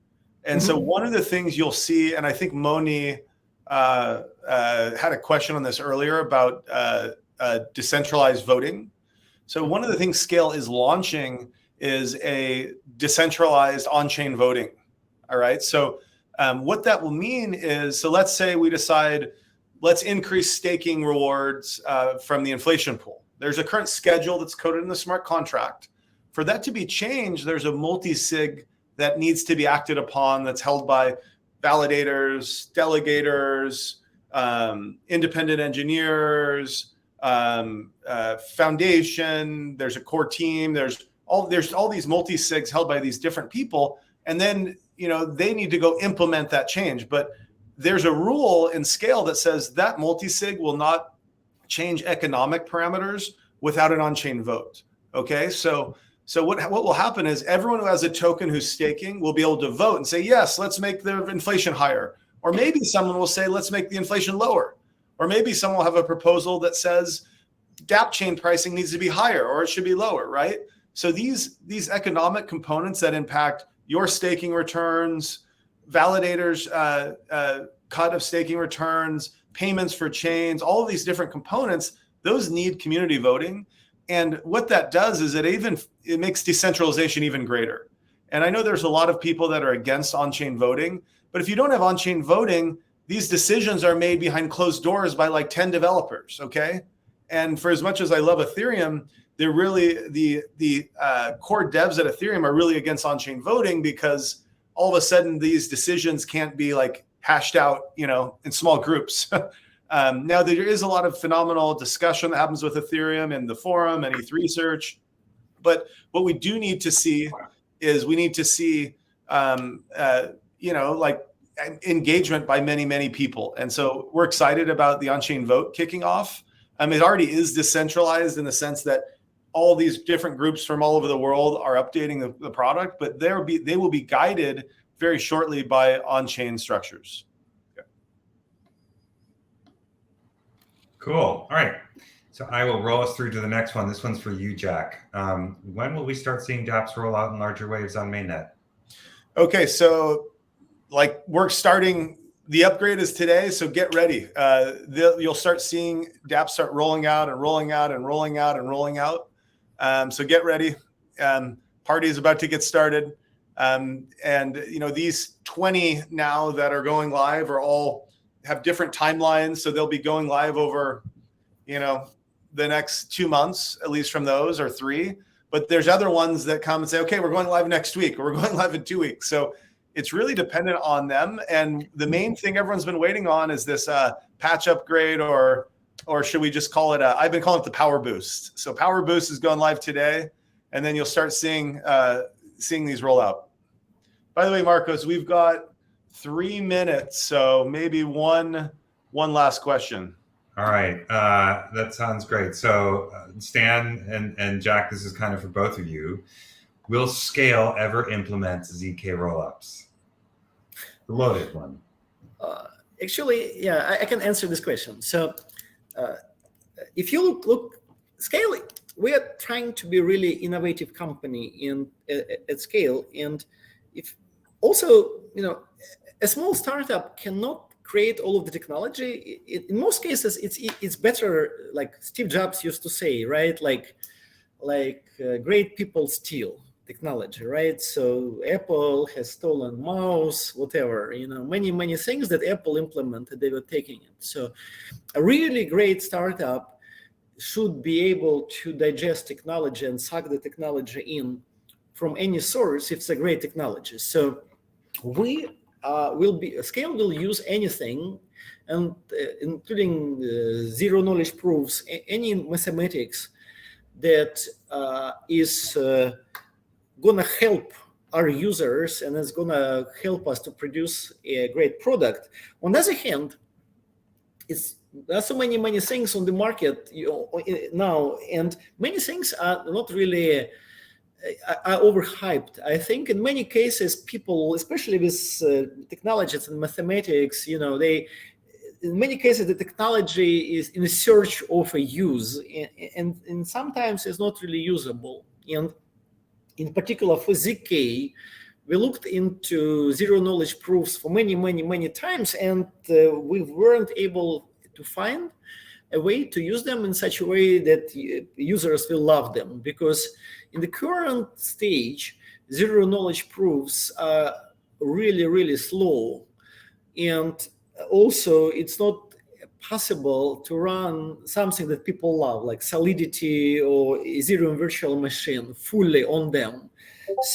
And so one of the things you'll see, and I think Moni had a question on this earlier about decentralized voting. So one of the things Scale is launching is a decentralized on-chain voting. All right. So what that will mean is, so let's say we decide let's increase staking rewards from the inflation pool. There's a current schedule that's coded in the smart contract. For that to be changed, there's a multi-sig that needs to be acted upon that's held by validators, delegators, independent engineers, foundation. There's a core team. There's all these multi-sigs held by these different people, and then they need to go implement that change. But there's a rule in SKALE that says that multi-sig will not change economic parameters without an on-chain vote. Okay, so what will happen is everyone who has a token who's staking will be able to vote and say, yes, let's make the inflation higher. Or maybe someone will say, let's make the inflation lower. Or maybe someone will have a proposal that says dApp chain pricing needs to be higher or it should be lower, right? So these economic components that impact your staking returns, validators' cut of staking returns, payments for chains, all of these different components, those need community voting. And what that does is it makes decentralization even greater. And I know there's a lot of people that are against on-chain voting, but if you don't have on-chain voting, these decisions are made behind closed doors by like 10 developers, okay? And for as much as I love Ethereum, they're really, the core devs at Ethereum are really against on-chain voting because all of a sudden these decisions can't be like hashed out, in small groups. Now there is a lot of phenomenal discussion that happens with Ethereum in the forum and ETH research, but what we do need to see is like engagement by many, many people. And so we're excited about the on-chain vote kicking off. It already is decentralized in the sense that all these different groups from all over the world are updating the product, but they will be guided very shortly by on-chain structures. Okay. Cool. All right. So I will roll us through to the next one. This one's for you, Jack. When will we start seeing dApps roll out in larger waves on mainnet? Okay, so we're starting. The upgrade is today, so get ready. You'll start seeing dApps start rolling out and rolling out and rolling out and rolling out. So get ready. Party is about to get started. And these 20 now that are going live are all have different timelines. So they'll be going live over, the next 2 months, at least from those, or 3. But there's other ones that come and say, okay, we're going live next week, or we're going live in 2 weeks. So it's really dependent on them. And the main thing everyone's been waiting on is this patch upgrade, or should we just call it I've been calling it the Power Boost. So Power Boost is going live today, and then you'll start seeing these roll out. By the way, Marcos, we've got 3 minutes, so maybe one last question. All right, that sounds great. So Stan and Jack, this is kind of for both of you. Will SKALE ever implement ZK rollups? The loaded one. Actually, yeah, I can answer this question. So if you look SKALE, we are trying to be really innovative company at SKALE. And if also, a small startup cannot create all of the technology. In most cases, it's better, like Steve Jobs used to say, right? Like great people steal technology, right? So Apple has stolen mouse, whatever, many things that Apple implemented, they were taking it. So a really great startup should be able to digest technology and suck the technology in from any source if it's a great technology. So SKALE will use anything, and including zero knowledge proofs, any mathematics that is gonna help our users and it's gonna help us to produce a great product. On the other hand, there's so many things on the market now, and many things are not really are overhyped. I think in many cases, people, especially with technologies and mathematics, in many cases the technology is in search of a use, and sometimes it's not really usable. And in particular for ZK, we looked into zero knowledge proofs for many times, and we weren't able to find a way to use them in such a way that users will love them, because in the current stage, zero knowledge proofs are really slow, and also it's not possible to run something that people love, like Solidity or Ethereum virtual machine, fully on them.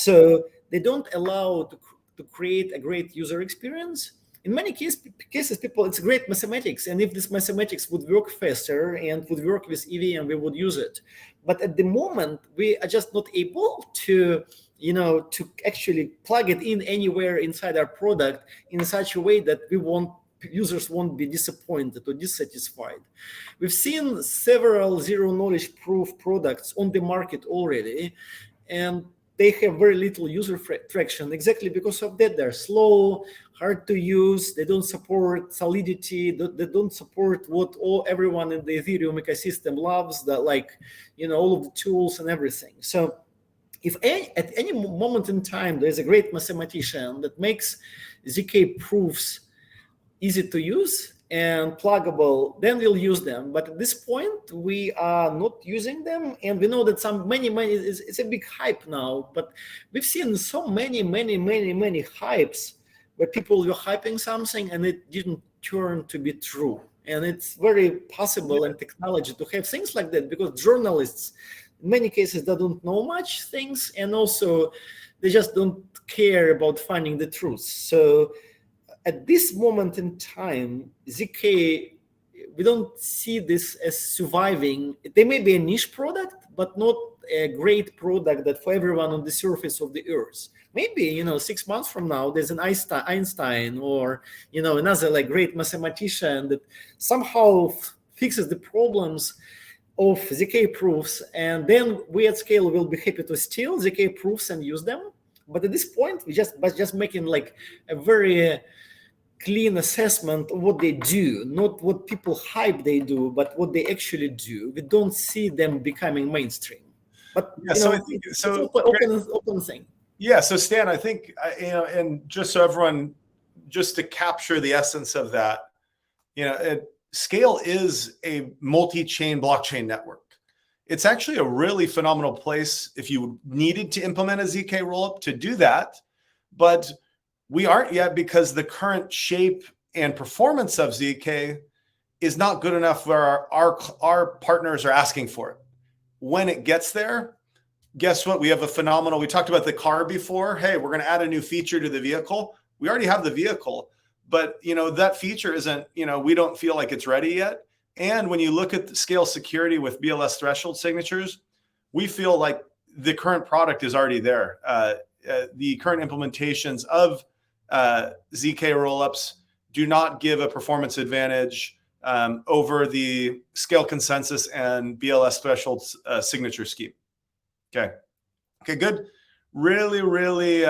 So they don't allow to create a great user experience. In many cases, people, it's great mathematics, and if this mathematics would work faster and would work with EVM, we would use it. But at the moment, we are just not able to, to actually plug it in anywhere inside our product in such a way that users won't be disappointed or dissatisfied. We've seen several zero-knowledge proof products on the market already, and they have very little user traction exactly because of that. They're slow, hard to use. They don't support Solidity. They don't support what everyone in the Ethereum ecosystem loves, all of the tools and everything. So if at any moment in time there's a great mathematician that makes ZK proofs easy to use and pluggable, then we'll use them. But at this point, we are not using them, and we know that it's a big hype now. But we've seen so many hypes where people were hyping something and it didn't turn to be true. And it's very possible in technology to have things like that, because journalists, in many cases, they don't know much things, and also they just don't care about finding the truth. So at this moment in time, ZK, we don't see this as surviving. They may be a niche product, but not a great product that for everyone on the surface of the earth. Maybe, 6 months from now, there's an Einstein or, another great mathematician that somehow fixes the problems of ZK proofs. And then we at Scale will be happy to steal ZK proofs and use them. But at this point, we just making a very clean assessment of what they do, not what people hype they do, but what they actually do. We don't see them becoming mainstream. But it's an open thing. Yeah. So Stan, I think and just so everyone, just to capture the essence of that, Scale is a multi-chain blockchain network. It's actually a really phenomenal place if you needed to implement a ZK rollup to do that, but we aren't yet, because the current shape and performance of ZK is not good enough where our partners are asking for it. When it gets there, guess what? We have we talked about the car before. Hey, we're going to add a new feature to the vehicle. We already have the vehicle, but that feature isn't, we don't feel like it's ready yet. And when you look at the Scale security with BLS threshold signatures, we feel like the current product is already there. The current implementations of ZK rollups do not give a performance advantage over the Scale consensus and BLS threshold signature scheme. Okay, good. Really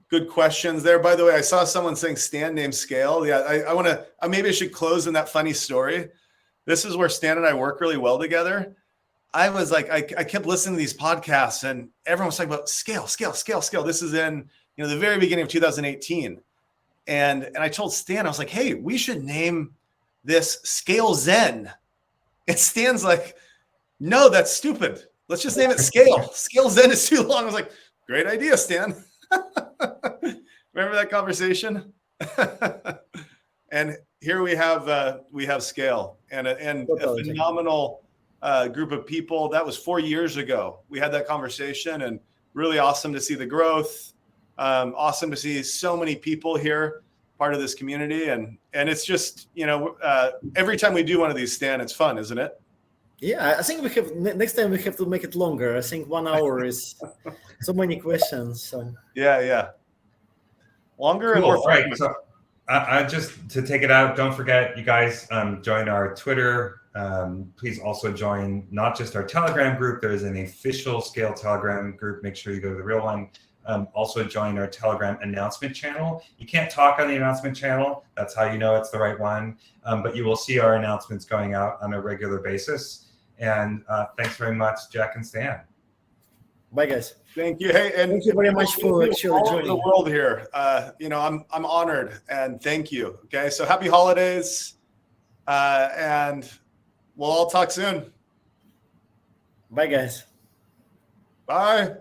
good questions there. By the way, I saw someone saying Stan named Scale. Yeah, maybe I should close in that funny story. This is where Stan and I work really well together. I was like, I kept listening to these podcasts, and everyone was talking about Scale. This is in the very beginning of 2018. And I told Stan, I was like, hey, we should name this Scale Zen. And Stan's like, no, that's stupid. Let's just name it Scale. Scale Zen is too long. I was like, great idea, Stan. Remember that conversation? And here we have Scale and a phenomenal group of people. That was 4 years ago. We had that conversation, and really awesome to see the growth. Awesome to see so many people here, part of this community, and it's just every time we do one of these, Stan, it's fun, isn't it? Yeah, I think next time we have to make it longer. I think 1 hour is so many questions. So yeah, longer. Cool. And more All right, so I just to take it out, don't forget, you guys, join our Twitter. Please also join not just our Telegram group. There is an official Scale Telegram group. Make sure you go to the real one. Also join our Telegram announcement channel. You can't talk on the announcement channel. That's how you know it's the right one. But you will see our announcements going out on a regular basis. And thanks very much, Jack and Stan. Bye, guys. Thank you. Hey, and thank you very much for actually joining the world here. I'm honored, and thank you. Okay, so happy holidays, and we'll all talk soon. Bye, guys. Bye.